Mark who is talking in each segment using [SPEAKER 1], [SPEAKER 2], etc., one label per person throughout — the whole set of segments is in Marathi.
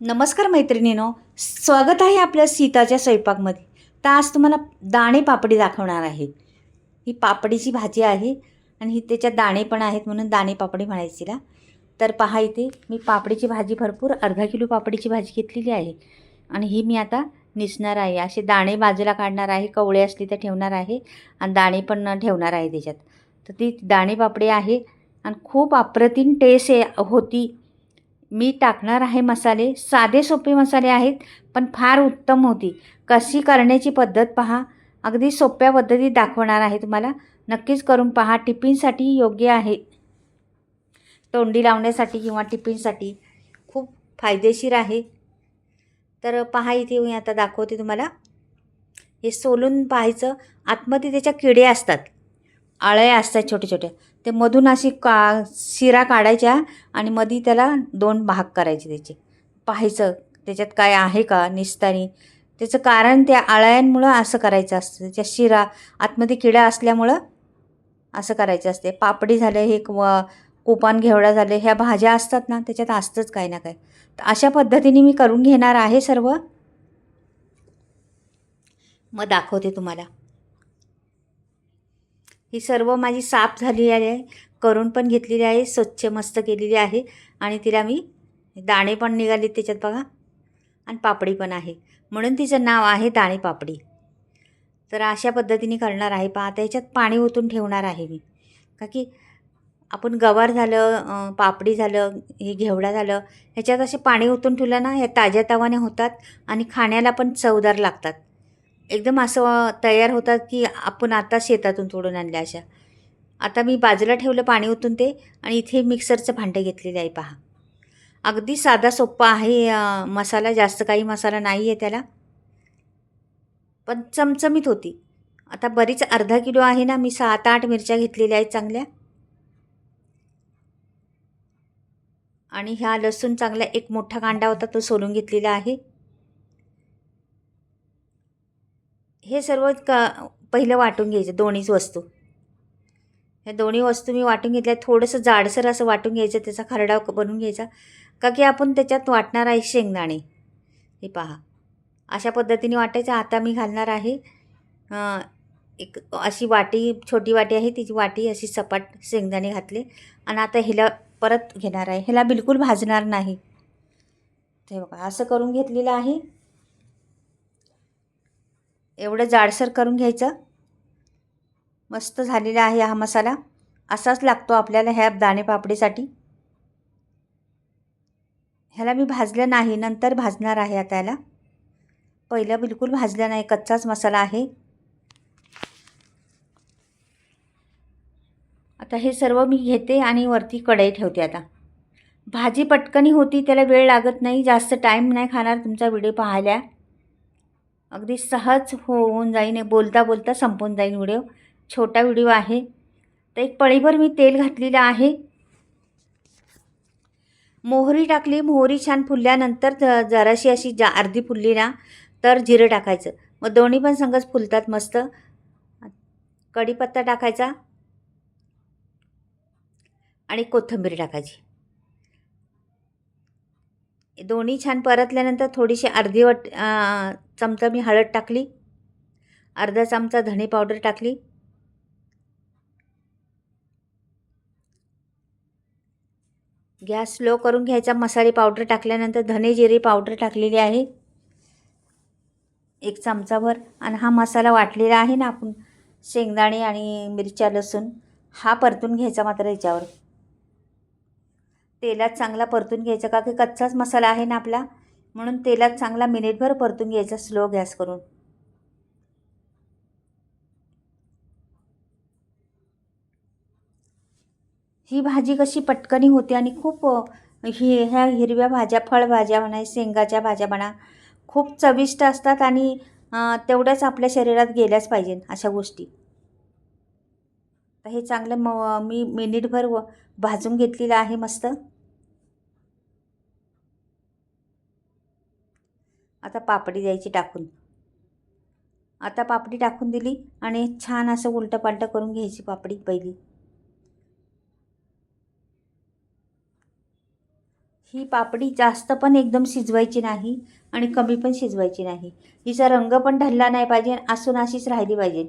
[SPEAKER 1] नमस्कार मैत्रिणींनो, स्वागत आहे आपल्या सीताच्या स्वयंपाकमध्ये. तर आज तुम्हाला दाणे पापडी दाखवणार आहे. ही पापडीची भाजी आहे आणि ही त्याच्यात दाणे पण आहेत म्हणून दाणे पापडी म्हणायची तिला. तर पहा इथे मी पापडीची भाजी भरपूर अर्धा किलो पापडीची भाजी घेतलेली आहे आणि ही मी आता निसणार आहे. असे दाणे बाजूला काढणार आहे, कवळे असली तर ठेवणार आहे आणि दाणे पण ठेवणार आहे त्याच्यात. तर ती दाणे पापडी आहे आणि खूप अप्रतिम टेस्ट होती. मी टाकणार आहे मसाले, साधे सोपे मसाले आहेत पण फार उत्तम होती. कशी करण्याची पद्धत पहा, अगदी सोप्या पद्धतीत दाखवणार आहे तुम्हाला. नक्कीच करून पहा, टिफिनसाठी योग्य आहे. तोंडी लावण्यासाठी किंवा टिफिनसाठी खूप फायदेशीर आहे. तर पहा इथे मी आता दाखवते तुम्हाला. हे सोलून पाहायचं, आतमध्ये त्याच्या किडे असतात, आळ्या असतात छोटे छोटे. ते मधून अशी शिरा काढायच्या आणि मध्ये त्याला 2 भाग करायचे त्याचे. पाहायचं त्याच्यात काय आहे का निस्तानी. त्याचं कारण त्या आळ्यांमुळं असं करायचं असतं. त्याच्या शिरा आतमध्ये किडा असल्यामुळं असं करायचं असते. पापडी झालं, हे कोपान घेवडा झाले, ह्या भाज्या असतात ना त्याच्यात असतंच काही ना काही. तर अशा पद्धतीने मी करून घेणार आहे सर्व. मग दाखवते तुम्हाला. ही सर्व माझी साफ झाली आहे, करून पण घेतलेली आहे, स्वच्छ मस्त केलेली आहे आणि तिला मी दाणे पण निघाले त्याच्यात बघा आणि पापडी पण आहे म्हणून तिचं नाव आहे दाणे पापडी. तर अशा पद्धतीने करणार आहे. आता याच्यात पाणी ओतून ठेवणार आहे मी, का की आपण गवार झालं, पापडी झालं, हे घेवडा झालं, ह्याच्यात असे पाणी ओतून ठेवलं ना, ह्या ताज्या तवाने होतात आणि खाण्याला पण चवदार लागतात. एकदम असं तयार होतात की आपण आता शेतातून तोडून आणल्या अशा. आता मी बाजूला ठेवलं पाणी ओतून ते आणि इथे मिक्सरचं भांडं घेतलेलं आहे पहा. अगदी साधा सोप्पा आहे मसाला, जास्त काही मसाला नाही आहे त्याला, पण चमचमीत होती. आता बरीच अर्धा किलो आहे ना, मी 7-8 मिरच्या घेतलेल्या आहेत चांगल्या आणि ह्या लसूण चांगला एक मोठा कांदा होता तो सोलून घेतलेला आहे. हे सर्व पहिलं वाटून घ्यायचं दोन्हीच वस्तू. ह्या दोन्ही वस्तू मी वाटून घेतल्या. थोडंसं जाडसर असं वाटून घ्यायचं, त्याचा खरडा बनवून घ्यायचा, का की आपण त्याच्यात वाटणार आहे शेंगदाणे. हे पहा अशा पद्धतीने वाटायचं. आता मी घालणार आहे एक अशी वाटी, छोटी वाटी आहे तिची वाटी, अशी सपाट शेंगदाणे घातले आणि आता ह्याला परत घेणार आहे. ह्याला बिलकुल भाजणार नाही. ते बघा असं करून घेतलेलं आहे. एवढं जाडसर करून घ्यायचं. मस्त झालेला आहे हा मसाला. असाच लागतो आपल्याला ह्या दाणे पापडीसाठी. ह्याला मी भाजलं नाही, नंतर भाजणार आहे आता ह्याला. पहिलं बिलकुल भाजलं नाही, कच्चाच मसाला आहे. आता हे सर्व मी घेते आणि वरती कढई ठेवते. आता भाजी पटकनी होती, त्याला वेळ लागत नाही, जास्त टाईम नाही खाणार तुमचा व्हिडिओ पाहायला. अगदी सहज होऊन जाईन, बोलता बोलता संपून जाईन व्हिडिओ. छोटा व्हिडिओ आहे. तर एक पळीभर मी तेल घातलेलं आहे. मोहरी टाकली. मोहरी छान फुलल्यानंतर जराशी अशी अर्धी फुलली ना तर जिरं टाकायचं. मग दोन्ही पण संगच फुलतात मस्त. कढीपत्ता टाकायचा आणि कोथिंबीर टाकायची. दोन्ही छान परतल्यानंतर थोडीशी अर्धी चमचा मी हळद टाकली, अर्धा चमचा धणे पावडर टाकली, गॅस स्लो करून घ्यायचा. मसाले पावडर टाकल्यानंतर धणे जिरे पावडर टाकलेली आहे 1 चमचाभर आणि हा मसाला वाटलेला आहे ना आपण, शेंगदाणे आणि मिरच्या लसूण, हा परतून घ्यायचा. मात्र याच्यावर तेलात चांगला परतून घ्यायचा, का की कच्चाच मसाला आहे ना आपला, म्हणून तेलात चांगला मिनिटभर परतून घ्यायचा स्लो गॅस करून. ही भाजी कशी पटकनी होते आणि खूप ह्या हिरव्या भाज्या, फळभाज्या म्हणा, शेंगाच्या भाज्या म्हणा, खूप चविष्ट असतात आणि तेवढ्याच आपल्या शरीरात गेल्याच पाहिजे अशा गोष्टी. तर हे चांगलं मी मिनिटभर भाजून घेतलेलं आहे मस्त. आता पापडी द्यायची टाकून. आता पापडी टाकून दिली आणि छान असं उलटं पालटं करून घ्यायची पापडी पहिली. ही पापडी जास्त पण एकदम शिजवायची नाही आणि कमी पण शिजवायची नाही. हिचा रंग पण ढळला नाही पाहिजे, असून अशीच राहिली पाहिजे.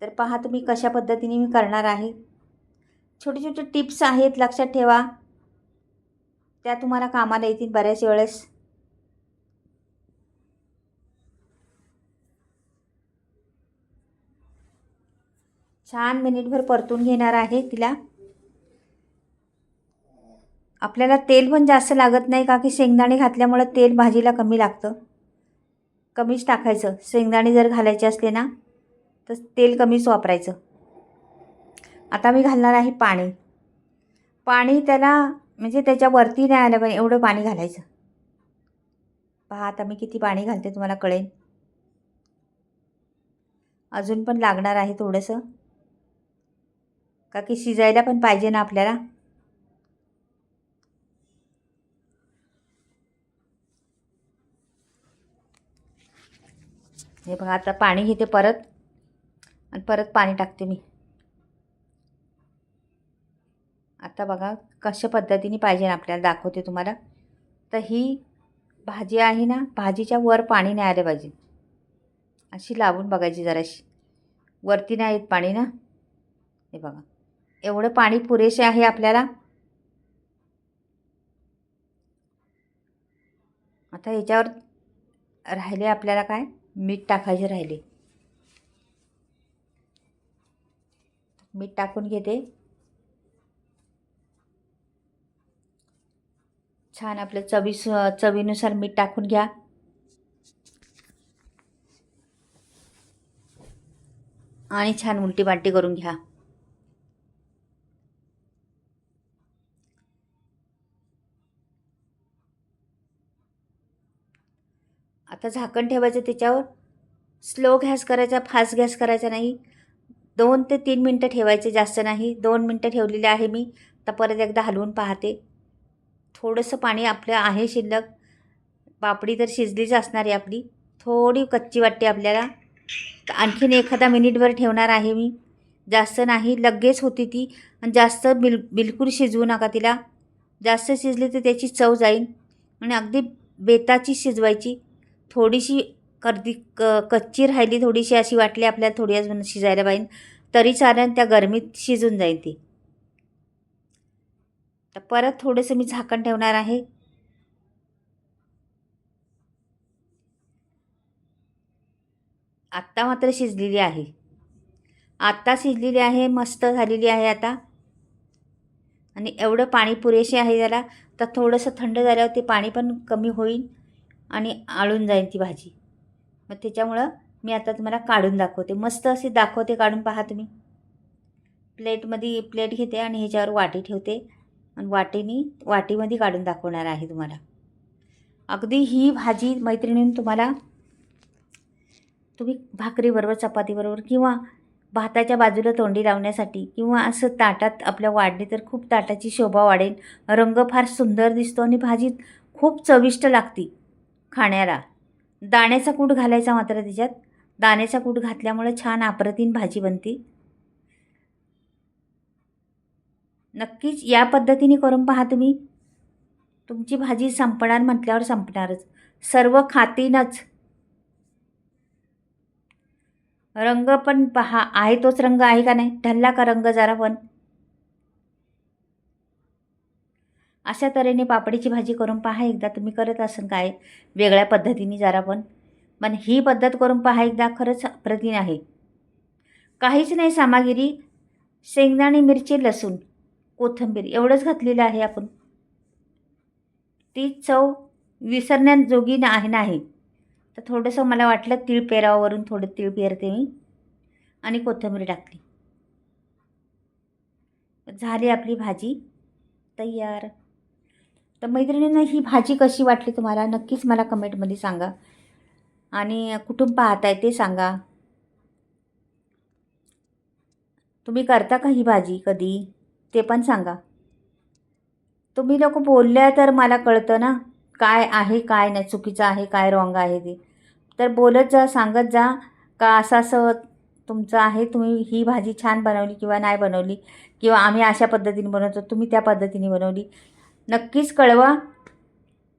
[SPEAKER 1] तर पहा तुम्ही कशा पद्धतीने मी करणार आहे. छोटे छोटे टिप्स आहेत, लक्षात ठेवा, त्या तुम्हाला कामाला येतील बऱ्याच वेळेस. छान मिनिटभर परतून घेणार आहे तिला. आपल्याला तेल पण जास्त लागत नाही, का की शेंगदाणे घातल्यामुळे तेल भाजीला कमी लागतं. कमीच टाकायचं. शेंगदाणे जर घालायचे असले ना तर तेल कमीच वापरायचं. आता मी घालणार आहे पाणी. पाणी त्याला म्हणजे त्याच्यावरती नाही आलं पाहिजे एवढं पाणी घालायचं. पहा आता मी किती पाणी घालते तुम्हाला कळेल. अजून पण लागणार आहे थोडंसं, का की शिजायला पण पाहिजे ना आपल्याला. हे बघा आता पाणी घेते परत, आणि परत पाणी टाकते मी. आता बघा कशा पद्धतीने पाहिजे आपल्याला दाखवते तुम्हाला. तर ही भाजी आहे ना, भाजीच्या वर पाणी नाही आलं पाहिजे. अशी लावून बघायची जराशी, वरती नाही येत पाणी ना. हे बघा एवढं पाणी पुरेसे आहे आपल्याला. आता ह्याच्यावर राहिले आपल्याला काय, मीठ टाकायचे राहिले. मीठ टाकून घेते. छान आपलं चवीनुसार मीठ टाकून घ्या. आणि छान उलटी पालटी करून घ्या. आता झाकण ठेवायचं त्याच्यावर. स्लो गॅस करायचा, फास्ट गॅस करायचा नाही. 2 ते 3 मिनटं ठेवायचे, जास्त नाही. 2 मिनटं ठेवलेले आहे मी. तर परत एकदा हलवून पाहते. थोडंसं पाणी आपलं आहे शिल्लक. पापडी तर शिजलीच असणार आहे आपली. थोडी कच्ची वाटते आपल्याला. तर आणखीन एखादा मिनिटभर ठेवणार आहे मी, जास्त नाही. लगेच होती ती. आणि जास्त बिलकुल शिजवू नका तिला. जास्त शिजली तर त्याची चव जाईल. आणि अगदी बेताची शिजवायची. थोडीशी कच्ची राहिली, थोडीशी अशी वाटली आपल्याला, थोडी अजून शिजायला पाहिजे तरी चालेल, त्या गरमीत शिजून जाईल ती. तर परत थोडंसं मी झाकण ठेवणार आहे. आत्ता मात्र शिजलेली आहे. आत्ता शिजलेली आहे, मस्त झालेली आहे आता. आणि एवढं पाणी पुरेसे आहे त्याला. तर थोडंसं थंड झाल्यावर ते पाणी पण कमी होईल आणि आळून जाईल ती भाजी. मग त्याच्यामुळं मी आता तुम्हाला काढून दाखवते. मस्त अशी दाखवते काढून, पहा तुम्ही. प्लेट घेते आणि ह्याच्यावर वाटी ठेवते आणि वाटीमध्ये काढून दाखवणार आहे तुम्हाला. अगदी ही भाजी मैत्रिणींनी तुम्ही भाकरीबरोबर, चपातीबरोबर किंवा भाताच्या बाजूला तोंडी लावण्यासाठी किंवा असं ताटात आपल्या वाढली तर खूप ताटाची शोभा वाढेल. रंग फार सुंदर दिसतो आणि भाजी खूप चविष्ट लागते खाण्याला. दाण्याचा कूट घालायचा मात्र त्याच्यात. दाण्याचा कूट घातल्यामुळे छान अप्रतिम भाजी बनते. नक्कीच या पद्धतीने करून पहा तुम्ही. तुमची भाजी संपणार म्हटल्यावर संपणारच. सर्व खातीनच. रंग पण पहा, आहे तोच रंग आहे का नाही, ढलला का रंग जरा पण. अशा तऱ्हेने पापडीची भाजी करून पहा एकदा. तुम्ही करत असाल काय वेगळ्या पद्धतीने जरा पण ही पद्धत करून पहा एकदा. खरंच अप्रतिम आहे. काहीच नाही सामग्री. शेंगदाणे, मिरची, लसूण, कोथिंबीर एवढंच घातलेलं आहे आपण. ती चव विसरण्याजोगी नाही. तर थोडंसं मला वाटलं तीळ पेरावरून थोडं तीळ पेरते मी आणि कोथिंबीर टाकली. झाली आपली भाजी तयार. तर मैत्रिणींनो, ही भाजी कशी वाटली तुम्हाला नक्कीच मला कमेंटमध्ये सांगा. आणि कुठून पाहताय ते सांगा. तुम्ही करता का ही भाजी कधी, ते पण सांगा. तुम्ही लोक बोलल्या तर मला कळतं ना काय आहे काय नाही, चुकीचं आहे काय रॉंग आहे ते. तर बोलत जा, सांगत जा का असं असं तुमचं आहे, तुम्ही ही भाजी छान बनवली किंवा नाही बनवली, किंवा आम्ही अशा पद्धतीने बनवतो, तुम्ही त्या पद्धतीने बनवली. नक्कीच कळवा.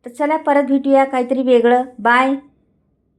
[SPEAKER 1] तर चला परत भेटूया काहीतरी वेगळं. बाय.